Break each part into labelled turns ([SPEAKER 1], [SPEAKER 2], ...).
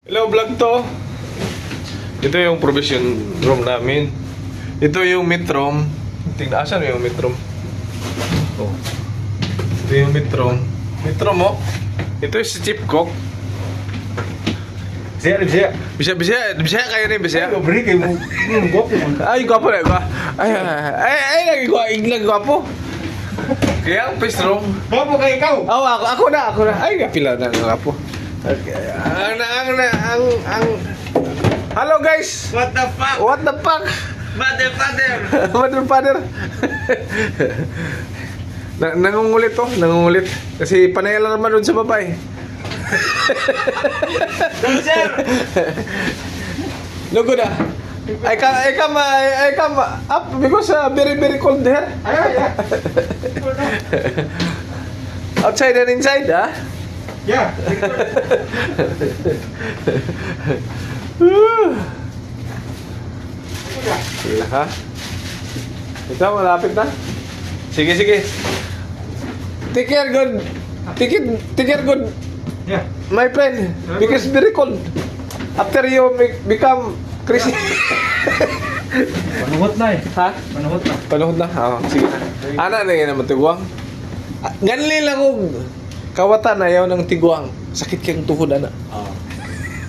[SPEAKER 1] Hello vlog to. Ito yung provision room namin. Ito yung meat room. Tingnan, asan yung meat room? Oh. Ito yung meat room. Meat room mo. Ito yung si Chief Cook.
[SPEAKER 2] Bisa.
[SPEAKER 1] Bisa kayo rin, bisa.
[SPEAKER 2] Ay, beri kayo mo. Gwapo mo.
[SPEAKER 1] Ay, gwapo na ba? Ay, lagi gwapo. Kaya ang face room.
[SPEAKER 2] Gwapo kayo ikaw.
[SPEAKER 1] Oh, ako na. Ay, kapila na ng gwapo. Okay. Hello guys.
[SPEAKER 2] What the fuck?
[SPEAKER 1] What the fuck?
[SPEAKER 2] Father.
[SPEAKER 1] Mother father. Nangungulit to, nangungulit. Kasi panay lang naman doon sa babae.
[SPEAKER 2] Sir.
[SPEAKER 1] No good ah. I come up because very cold there.
[SPEAKER 2] Ay.
[SPEAKER 1] Outside and inside ah.
[SPEAKER 2] Yeah.
[SPEAKER 1] Wala ha? Ito, malapit na. Sige. Take care good. Take care good,
[SPEAKER 2] Yeah.
[SPEAKER 1] my friend. Because very cold. After you become crazy.
[SPEAKER 2] Panuhot na eh.
[SPEAKER 1] Ha?
[SPEAKER 2] Panuhot na.
[SPEAKER 1] Panuhod na? Oo, sige na. Ana na yan naman tiguang. Ganli lang og kawatan ayaw ng tiguang. Sakit kayong tuhod ana.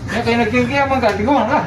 [SPEAKER 2] Kaya kayo nagkingkaya man ka. Tingnan ka.